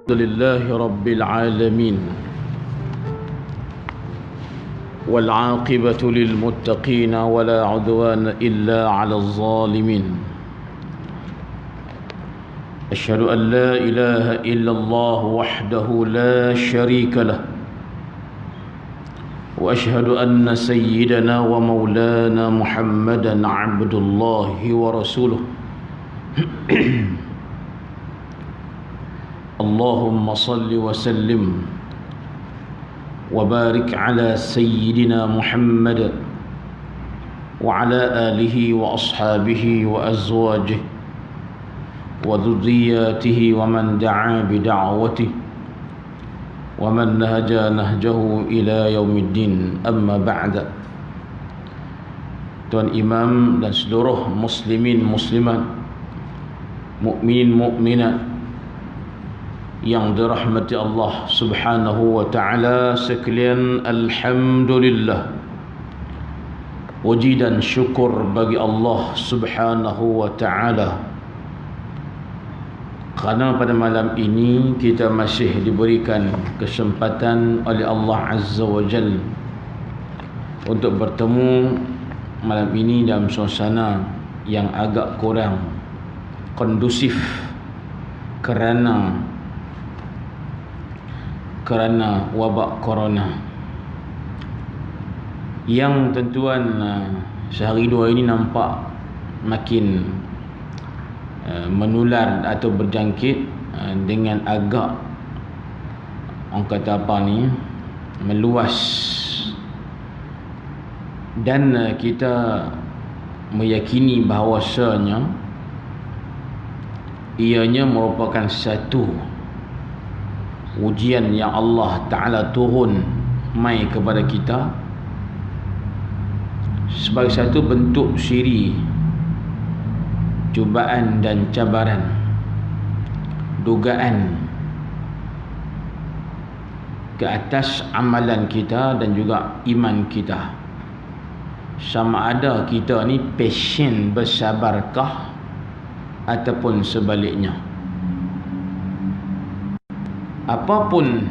لله رب العالمين والعاقبة للمتقين ولا عدوان إلا على الظالمين. أشهد أن لا إله إلا الله وحده لا شريك له، وأشهد أن سيدنا ومولانا محمدا عبد الله ورسوله. اللهم صل وسلم وبارك على سيدنا محمد وعلى آله وأصحابه وأزواجه وذرياته ومن دعا بدعوته ومن نهج نهجه إلى يوم الدين. أما بعد. Tuan Imam dan seluruh muslimin muslimat, mukminin mukminat yang dirahmati Allah Subhanahu wa taala sekalian, alhamdulillah, puji dan syukur bagi Allah Subhanahu wa taala kerana pada malam ini kita masih diberikan kesempatan oleh Allah Azza wa Jalla untuk bertemu malam ini dalam suasana yang agak kurang kondusif kerana wabak corona yang tentuan sehari dua ini nampak makin menular atau berjangkit dengan agak, orang kata apa ni, meluas, dan kita meyakini bahawasanya ianya merupakan satu ujian yang Allah Ta'ala turun mai kepada kita sebagai satu bentuk siri cubaan dan cabaran, dugaan ke atas amalan kita dan juga iman kita. Sama ada kita ni patient, bersabarkah, ataupun sebaliknya. Apapun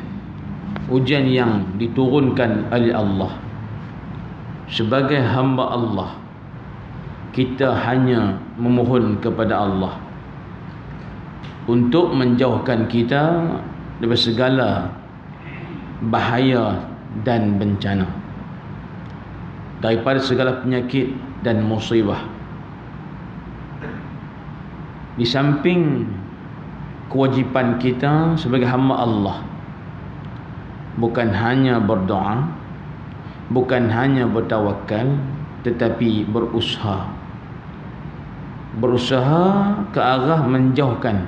ujian yang diturunkan oleh Allah sebagai hamba Allah, kita hanya memohon kepada Allah untuk menjauhkan kita dari segala bahaya dan bencana, daripada segala penyakit dan musibah. Di samping kewajipan kita sebagai hamba Allah, bukan hanya berdoa, bukan hanya bertawakal, tetapi berusaha ke arah menjauhkan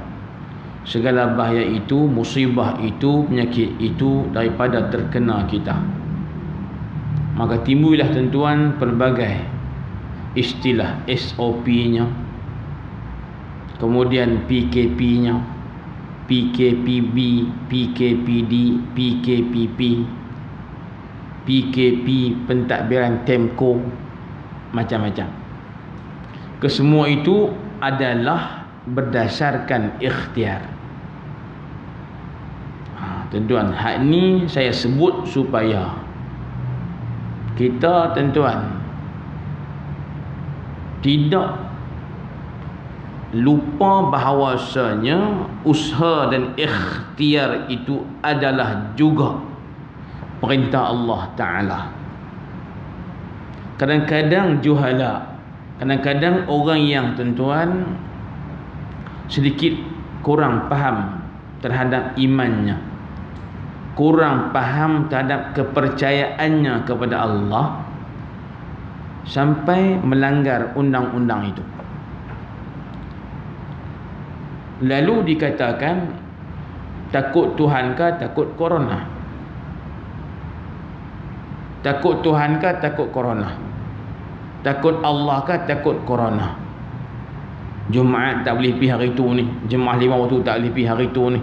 segala bahaya itu, musibah itu, penyakit itu daripada terkena kita. Maka timbullah tentuan pelbagai istilah SOP-nya, kemudian PKP-nya, PKPB, PKPD, PKPP, PKP, pentadbiran Temko, macam-macam. Kesemua itu adalah berdasarkan ikhtiar. Tentuan, hak ni saya sebut supaya kita tentuan tidak lupa bahawasanya usaha dan ikhtiar itu adalah juga perintah Allah Ta'ala. Kadang-kadang juhala, kadang-kadang orang yang tentuan sedikit kurang faham terhadap imannya, kurang faham terhadap kepercayaannya kepada Allah, sampai melanggar undang-undang itu. Lalu dikatakan takut Tuhan kah takut corona? Takut Tuhan kah takut corona? Takut Allah kah takut corona? Jumaat tak boleh pergi hari tu ni, jemaah 5 waktu tak boleh pergi hari tu ni,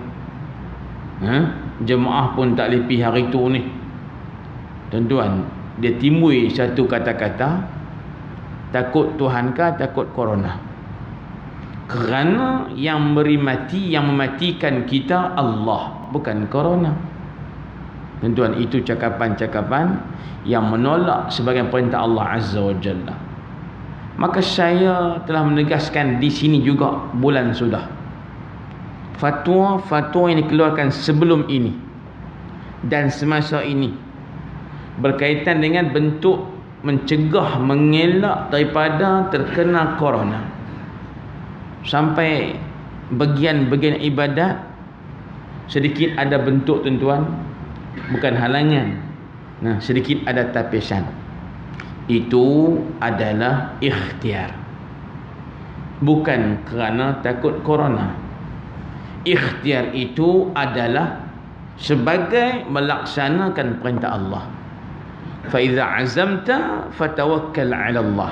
jemaah pun tak boleh pergi hari tu ni. Tuan-tuan, dia timbul satu kata-kata, takut Tuhan kah takut corona? Kerana yang beri mati, yang mematikan kita Allah, bukan corona. Tuan-tuan, itu cakapan-cakapan yang menolak sebagian perintah Allah Azza wa Jalla. Maka saya telah menegaskan di sini juga bulan sudah. Fatwa-fatwa yang dikeluarkan sebelum ini dan semasa ini berkaitan dengan bentuk mencegah, mengelak daripada terkena corona. Sampai bagian-bagian ibadat sedikit ada bentuk, tuan-tuan, bukan halangan. Nah, sedikit ada tapisan. Itu adalah ikhtiar, bukan kerana takut corona. Ikhtiar itu adalah sebagai melaksanakan perintah Allah. Fa iza azamta fatawakkal 'ala Allah.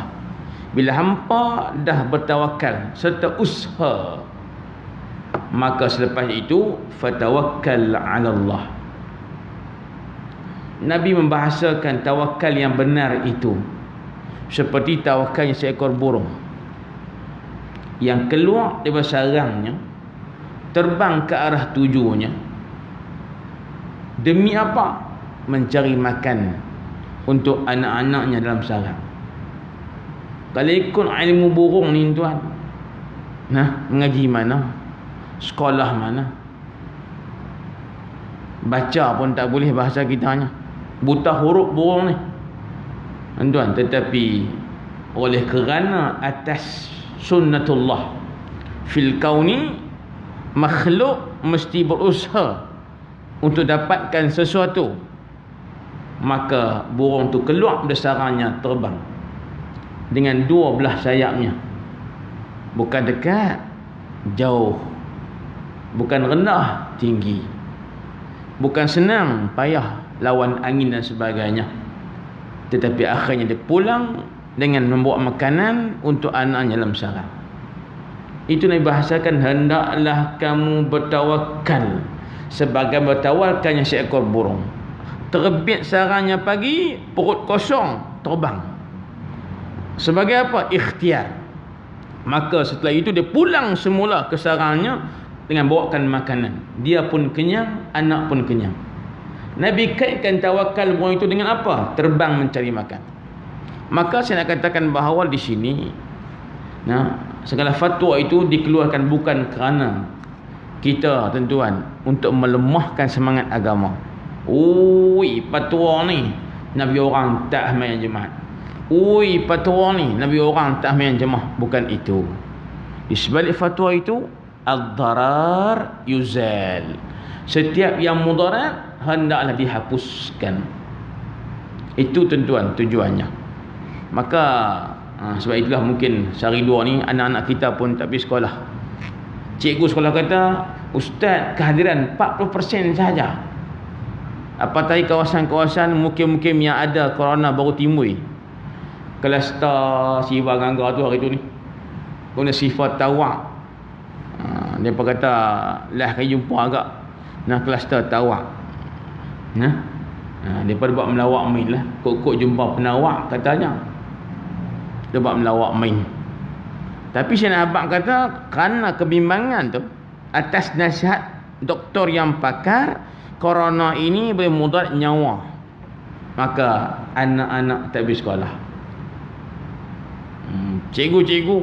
Bila hampa dah bertawakal serta usaha, maka selepas itu fatawakkal 'ala Allah. Nabi membahasakan tawakal yang benar itu seperti tawakalnya seekor burung yang keluar daripada sarangnya, terbang ke arah tujuannya. Demi apa? Mencari makan untuk anak-anaknya dalam sarang. Kalau ikut ilmu burung ni, tuan, nah, mengaji mana, sekolah mana, baca pun tak boleh bahasa kitanya, buta huruf burung ni, tuan. Tetapi oleh kerana atas sunnatullah fil kauni, makhluk mesti berusaha untuk dapatkan sesuatu, maka burung tu keluar dari sarangnya, terbang dengan dua belah sayapnya. Bukan dekat, jauh. Bukan rendah, tinggi. Bukan senang, payah, lawan angin dan sebagainya. Tetapi akhirnya dia pulang dengan membawa makanan untuk anaknya dalam sarang. Itu Nabi bahasakan, hendaklah kamu bertawakal sebagai bertawakalnya seekor burung. Terbit sarangnya pagi, perut kosong, terbang. Sebagai apa? Ikhtiar. Maka setelah itu dia pulang semula ke sarangnya dengan bawakan makanan. Dia pun kenyang, anak pun kenyang. Nabi kaitkan tawakal burung itu dengan apa? Terbang mencari makan. Maka saya nak katakan bahawa di sini, nah, segala fatwa itu dikeluarkan bukan kerana kita, tuan-tuan, untuk melemahkan semangat agama. Ui, fatwa ni Nabi orang tak main jemaah. Ui, fatwa ni Nabi orang tak main jemaah. Bukan itu. Di sebalik fatwa itu, ad-darar yuzal. Setiap yang mudarat hendaklah dihapuskan. Itu, tuan-tuan, tujuannya. Maka sebab itulah mungkin sehari dua ni anak-anak kita pun tak pergi sekolah. Cikgu sekolah kata, ustaz, kehadiran 40% sahaja. Apatah kawasan-kawasan mukim-mukim yang ada corona baru timbul. Kluster Siva Gangga tu hari tu ni, guna sifat tawak. Dia pun kata lah kaya jumpa agak nah kluster tawak. Nah, dia pun buat melawak main lah. Kok jumpa penawak katanya. Dia buat melawak main. Tapi saya nak abang kata, kerana kebimbangan tu, atas nasihat doktor yang pakar, corona ini boleh mudarat nyawa, maka anak-anak tak pergi sekolah. Cikgu-cikgu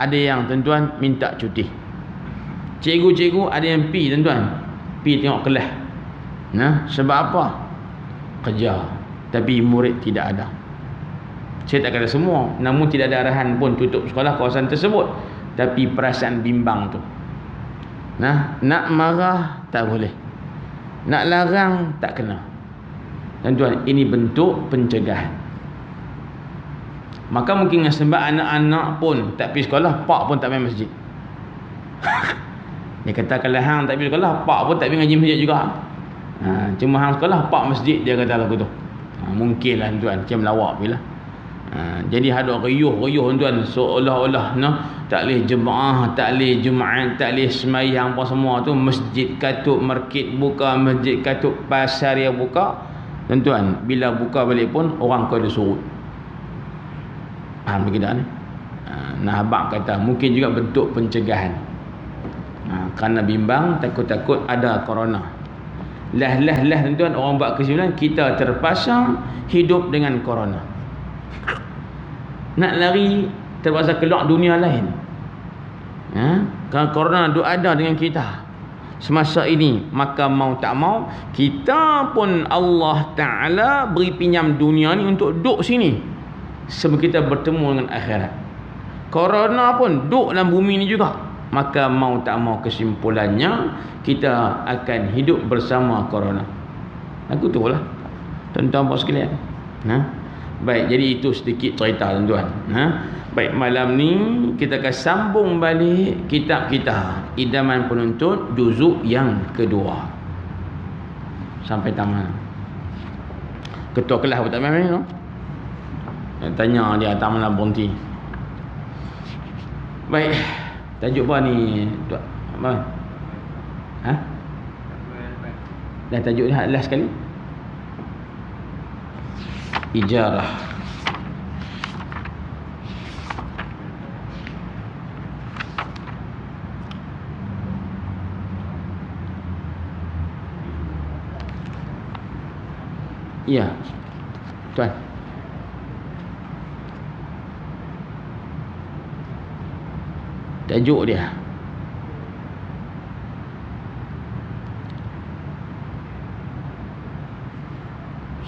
ada yang, tuan-tuan, minta cuti. Cikgu-cikgu ada yang pi, tuan-tuan, pi tengok kelas. Nah, sebab apa? Kerja. Tapi murid tidak ada. Saya tak kata semua, namun tidak ada arahan pun tutup sekolah kawasan tersebut. Tapi perasaan bimbang tu. Nah, nak marah tak boleh, nak larang tak kena. Tuan-tuan, ini bentuk pencegahan. Maka mungkin sebab anak-anak pun tak pergi sekolah, pak pun tak pergi masjid. Dia kata kalau hang tak pergi sekolah, pak pun tak pergi ngaji masjid juga. Cuma hang sekolah, pak masjid, dia kata lagu tu. Mungkinlah, tuan, macam lawak bila. Jadi ada riuh-riuh, tuan, seolah-olah tak boleh jemaah, tak boleh Jumaat, tak boleh semayang apa semua tu. Masjid katuk, market buka, masjid katuk, pasar yang buka. Tuan-tuan, bila buka balik pun orang kau ada surut. Faham tak kita ni? Nah, abang kata mungkin juga bentuk pencegahan. Kerana bimbang, takut-takut ada corona. Lah tuan-tuan, orang buat kesimpulan kita terpaksa hidup dengan corona. Nak lari terpaksa keluar dunia lain. Kalau corona ada dengan kita semasa ini, maka mau tak mau kita pun Allah Ta'ala beri pinjam dunia ni untuk duduk sini sebelum kita bertemu dengan akhirat. Corona pun duduk dalam bumi ni juga, maka mau tak mau kesimpulannya kita akan hidup bersama corona. Aku tu lah tuan-tuan puan sekalian. Baik, jadi itu sedikit cerita tuan-tuan. Baik, malam ni kita akan sambung balik kitab kita Idaman Penuntut juzuk yang kedua sampai tamat. Ketua kelas pun tak main ni, no? Tanya dia tak mana berhenti. Baik, tajuk apa ni tuan? Apa? Dah tajuk dah last sekali. Ijarah. Ya, tuan. Tajuk dia.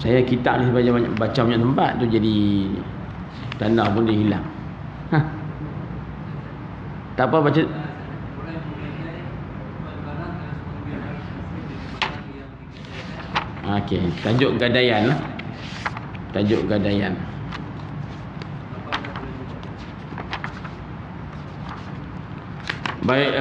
Saya kitab ni banyak baca banyak tempat tu, jadi tanda pun dia hilang. Tak apa baca. Okey, tajuk gadaian lah. Tajuk gadaian. Baik,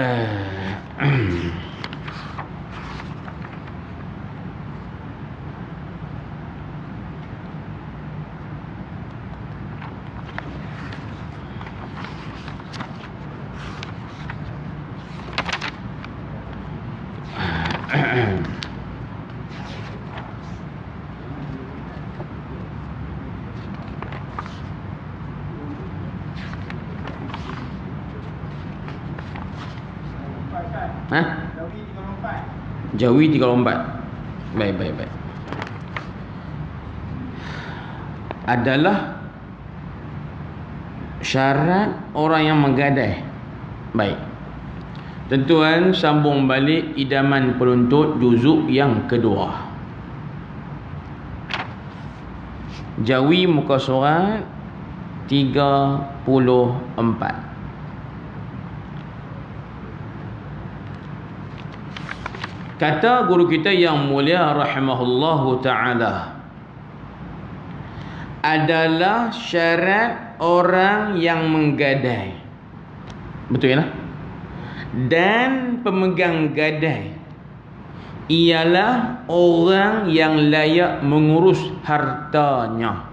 Jawi 34. Baik. Adalah syarat orang yang menggadai. Baik. Tuan-tuan, sambung balik Idaman Penuntut juzuk yang kedua. Jawi muka surat 34. Kata guru kita yang mulia rahimahullahu ta'ala, adalah syarat orang yang menggadai. Betul ya? Dan pemegang gadai ialah orang yang layak mengurus hartanya.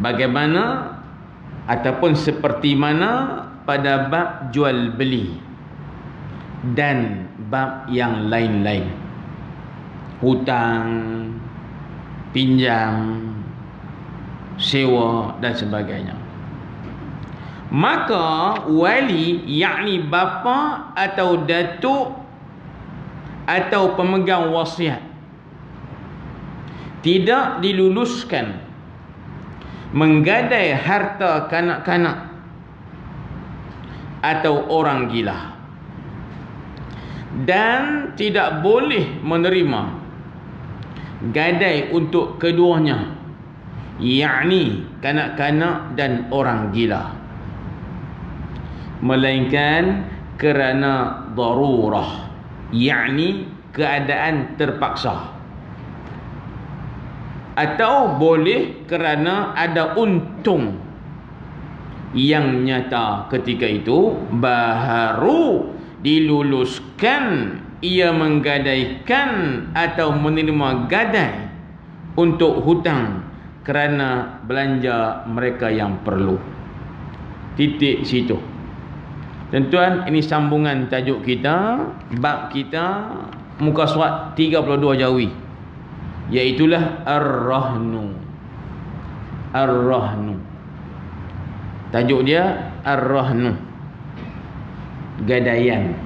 Bagaimana ataupun seperti mana pada bab jual beli dan bab yang lain-lain, hutang, pinjam, sewa dan sebagainya. Maka wali, yakni bapa atau datuk atau pemegang wasiat, tidak diluluskan menggadai harta kanak-kanak atau orang gila, dan tidak boleh menerima gadai untuk keduanya, yakni kanak-kanak dan orang gila, melainkan kerana darurah, yakni keadaan terpaksa, atau boleh kerana ada untung yang nyata ketika itu, baharu diluluskan ia menggadaikan atau menerima gadai untuk hutang kerana belanja mereka yang perlu. Titik situ. Tuan-tuan, ini sambungan tajuk kita, bab kita, muka surat 32 Jawi, iaitulah Ar-Rahnu. Ar-Rahnu. Tajuk dia Ar-Rahnu, gadaian.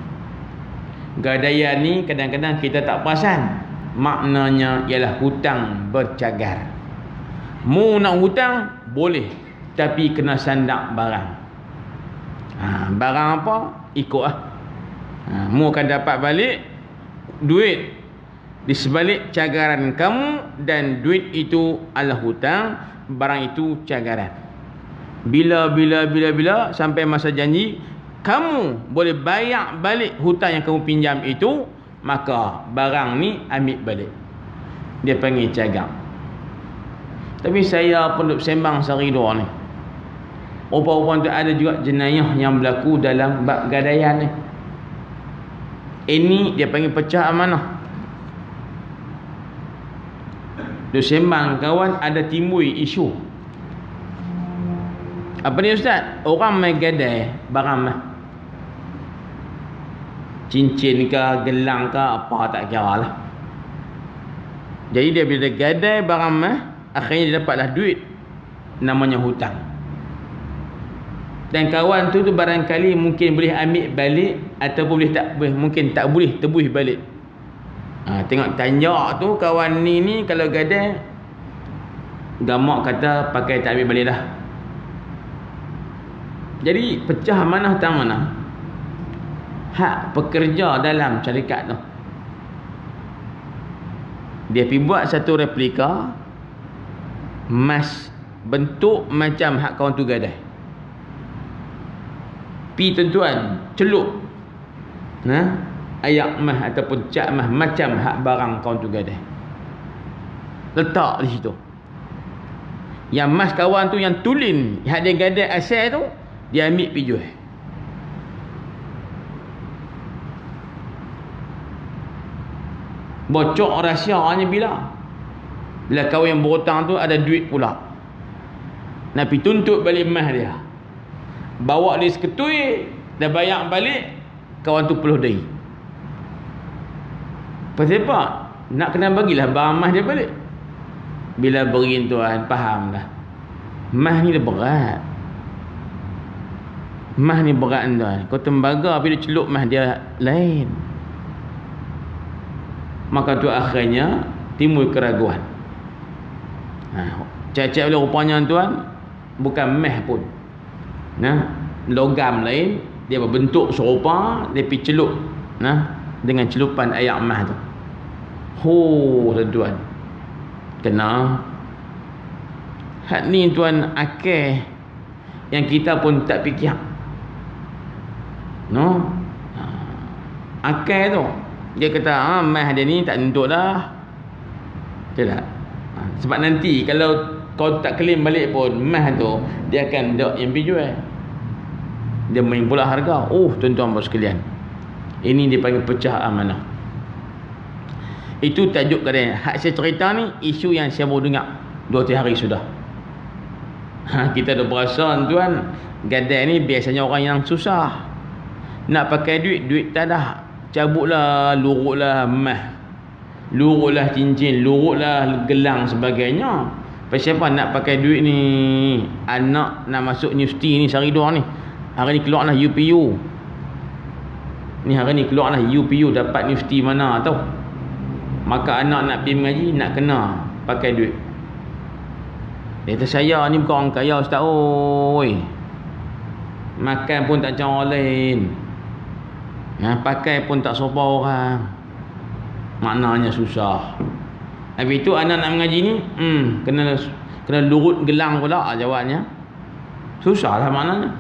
Gadaian ni kadang-kadang kita tak perasan. Maknanya ialah hutang bercagar. Mu nak hutang boleh, tapi kena sandak barang. Barang apa? Ikut lah. Mu akan dapat balik duit di sebalik cagaran kamu, dan duit itu adalah hutang, barang itu cagaran. Bila sampai masa janji kamu boleh bayar balik hutang yang kamu pinjam itu, maka barang ni ambil balik. Dia panggil cagar. Tapi saya pun duk sembang sehari dua ni, rupa-rupa tu ada juga jenayah yang berlaku dalam bab gadaian ni. Ini dia panggil pecah amanah. Duk sembang kawan, ada timbul isu. Apa ni ustaz? Orang main gadai barang mah, cincin ke, gelang ke, apa tak kira lah. Jadi dia bila gadai barang mah, akhirnya dia dapatlah duit, namanya hutang. Dan kawan tu barangkali mungkin boleh ambil balik, ataupun boleh tak boleh, mungkin tak boleh tebus balik. Tengok tanjak tu kawan ni kalau gadai, gamak kata pakai tak ambil balik dah. Jadi pecah amanah hutang mana? Hak pekerja dalam syarikat tu, dia pergi buat satu replika emas bentuk macam hak kawan tu gadai. Pi tuan-tuan celup ayak emas ataupun cat emas macam hak barang kawan tu gadai, letak di situ. Yang emas kawan tu yang tulin hak dia gadai asal tu, dia ambil pergi jual. Bocor rahsianya bila kawan yang berhutang tu ada duit pula, nak pergi tuntut balik emas dia, bawa dia seketui, dah bayar balik, kawan tu peluh dahi. Pasal apa? Nak kena bagilah barang emas dia balik. Bila beri tuan, faham dah, emas ni dah berat. Emas ni berat tuan. Kau tembaga bila celup emas dia lain. Maka tu akhirnya timbul keraguan. Cek-cek boleh rupanya tuan, bukan emas pun, logam lain, dia berbentuk serupa, dia pergi celup dengan celupan ayak emas tu. Tuan, kena hak ni tuan, akal yang kita pun tak fikir. Akal tu dia kata emas dia ni tak tentu dah. Betul tak? Sebab nanti kalau kau tak claim balik pun emas tu, dia akan dok yang pergi jual, dia main pula harga. Tuan-tuan bos sekalian, ini dipanggil pecah amanah. Itu tajuk gadai. Hak saya cerita ni isu yang saya baru dengar 2-3 hari sudah. Kita dah berasa tuan, gadai ni biasanya orang yang susah. Nak pakai duit tak ada. Cabutlah, lurutlah emas, lurutlah cincin, lurutlah gelang sebagainya. Pasal apa nak pakai duit ni? Anak nak masuk universiti ni sehari dua ni. Hari ni keluarlah UPU. Hari ni keluarlah UPU, dapat universiti mana tahu. Maka anak nak pergi mengaji, nak kena pakai duit. Dia kata saya ni bukan orang kaya ustaz. Makan pun tak macam orang lain. Pakai pun tak sopa orang. Maknanya susah. Habis itu anak nak mengaji ni kena lurut gelang pula jawabnya. Susah lah maknanya.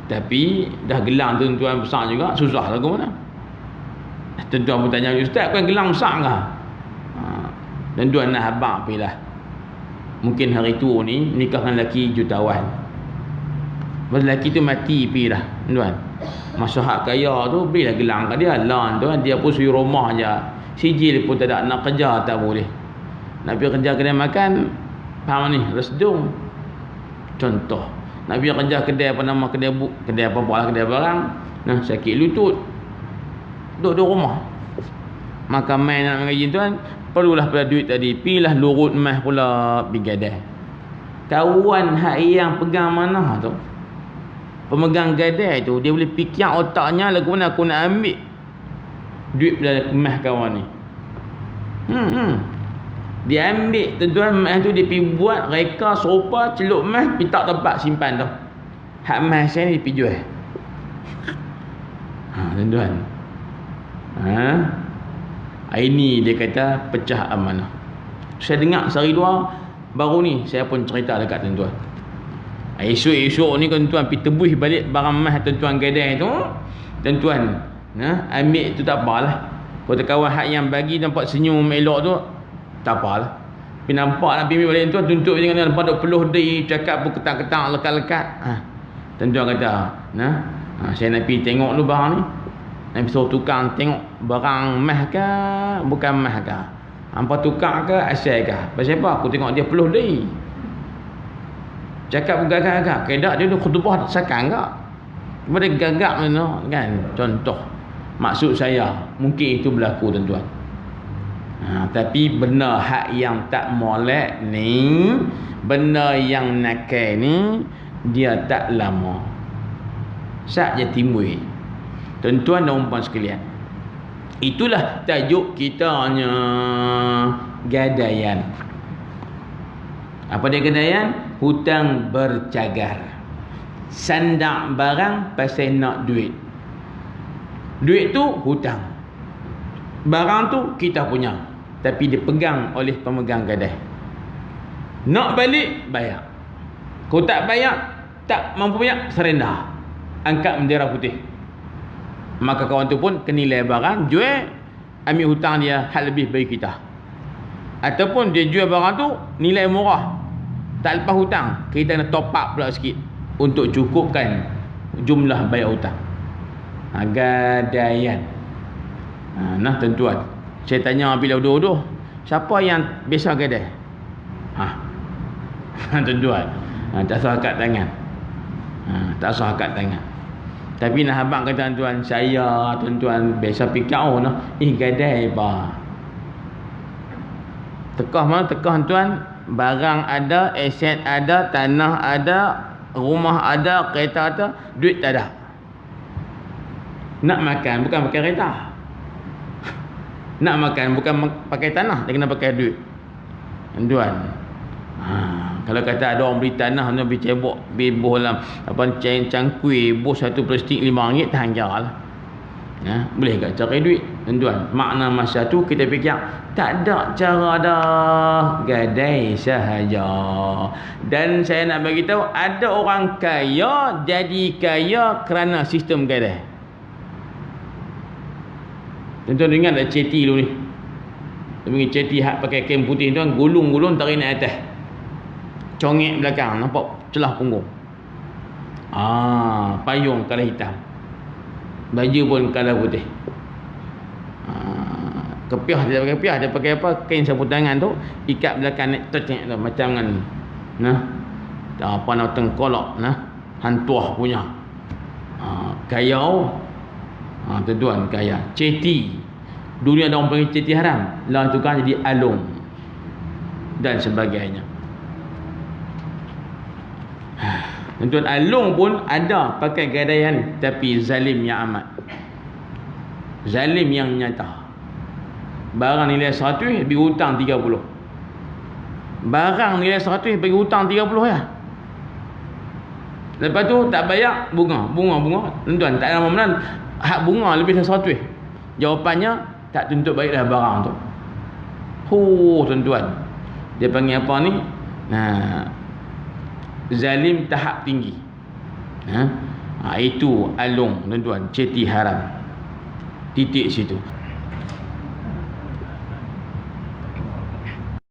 Tapi dah gelang tuan-tuan besar juga, susah lah ke mana. Tuan-tuan pun tanya, ustaz kan gelang besar ke? Dan tuan nak habaq pergilah. Mungkin hari tu ni nikahkan lelaki jutawan. Lelaki tu mati pergilah tuan. Masa hak kaya tu berilah gelang kat dia, lan tuan, dia pun suri rumah je. Sijil pun tak ada, nak kerja tak boleh. Nak pergi kerja kedai makan, faham ni, resdung. Contoh, nak pergi kerja kedai apa nama, kedai apa-apa lah, kedai barang, sakit lutut, duduk rumah. Maka main nak mengaji tuan, perlulah pada duit tadi, pilah lurut emas pula pergi gadai. Kawan hak yang pegang mana tu, pemegang gadai tu, dia boleh fikir otaknya lagu mana aku nak ambil duit pada emas kawan ni. Dia ambil tuan-tuan emas tu, dia pergi buat reka serupa, celup emas, pergi tak tempat simpan tu. Hak emas saya ni dia pergi jual. Tuan-tuan. Ini dia kata pecah amanah. Saya dengar sehari dua baru ni saya pun cerita dekat tuan-tuan. Esok-esok ni tuan-tuan pergi tebus balik barang emas tuan-tuan gadai tu. Tuan-tuan, ambil tu tak apalah. Kau kawan hak yang bagi nampak senyum elok tu, tak apalah. Tapi nampak nak pergi balik tuan, tuntut dengan nampak duk peluh dia, cakap pun ketak-ketak, lekat-lekat. Tuan-tuan kata, saya nak pergi tengok dulu barang ni. Nak pergi suruh tukang tengok barang emas ke, bukan emas ke. Hampa tukar ke, asal ke. Pasal apa? Aku tengok dia peluh dia. Cakap gagak-gagak. Kedak dia khutbah sakan ke? Cuma dia gagak mana kan? Contoh. Maksud saya, mungkin itu berlaku tuan-tuan. Tapi benda hak yang tak molek ni, benda yang nakal ni, dia tak lama. Saja timbul. Tuan-tuan dan puan sekalian, itulah tajuk kitanya gadaian. Apa dia gadaian? Hutang bercagar. Sandak barang pasal nak duit. Duit tu hutang. Barang tu kita punya, tapi dipegang oleh pemegang gadai. Nak balik, bayar. Kau tak bayar, tak mampu bayar, surrender. Angkat bendera putih. Maka kawan tu pun kenilai barang, jual, ambil hutang dia hal lebih bagi kita. Ataupun dia jual barang tu nilai murah, tak lepas hutang, kita kena top up pula sikit untuk cukupkan jumlah bayar hutang. Gadaian. Nah tuan-tuan, saya tanya bila uduh-uduh, siapa yang biasa gadai? Tuan-tuan, tak sah angkat tangan. Tak sah angkat tangan. Tapi nak habang kata tuan, saya tuan-tuan biasa fikir gadai apa? Tekah mana? Tekah tuan, barang ada, aset ada, tanah ada, rumah ada, kereta ada, duit tak ada. Nak makan bukan pakai kereta. Nak makan bukan pakai tanah, dia kena pakai duit. Tuan. Kalau kata ada orang beli tanah, nak beli cebok, beli boh dalam cangkui, boh satu plastik RM5, tahan jarak lah. Boleh tak cari duit? Tuan, makna masa tu kita fikir tak ada cara dah, gadai sahaja. Dan saya nak bagi tahu, ada orang kaya jadi kaya kerana sistem gadai. Tuan-tuan ingat tak ceti dulu ni? Dia ceti hak pakai kain putih tuan, gulung-gulung tarik naik atas. Congek belakang, nampak celah punggung. Payung kalah hitam, baju pun kalah putih. Kepiah dia pakai kepiah, dia pakai apa? Kain sapu tangan tu, ikat belakang naik tecek tu macam kan. Apa nak tengkolok hantuah punya. Kaya. Tuan-tuan kaya. Ceti. Dunia ada orang panggil ceti haram. Lah tu kan jadi alung dan sebagainya. Tuan-tuan, alung pun ada pakai gadaian, tapi zalim yang amat. Zalim yang nyata. Barang nilai 100 bagi hutang 30. Barang nilai 100 bagi hutang 30 ya. Lepas tu tak bayar, bunga. Tuan-tuan, tak lama menan hak bunga lebih dari 100. Jawapannya tak tuntut baiklah barang tu. Tuan-tuan. Dia panggil apa ni? Zalim tahap tinggi. Itu alung tuan-tuan, ceti haram. Titik situ.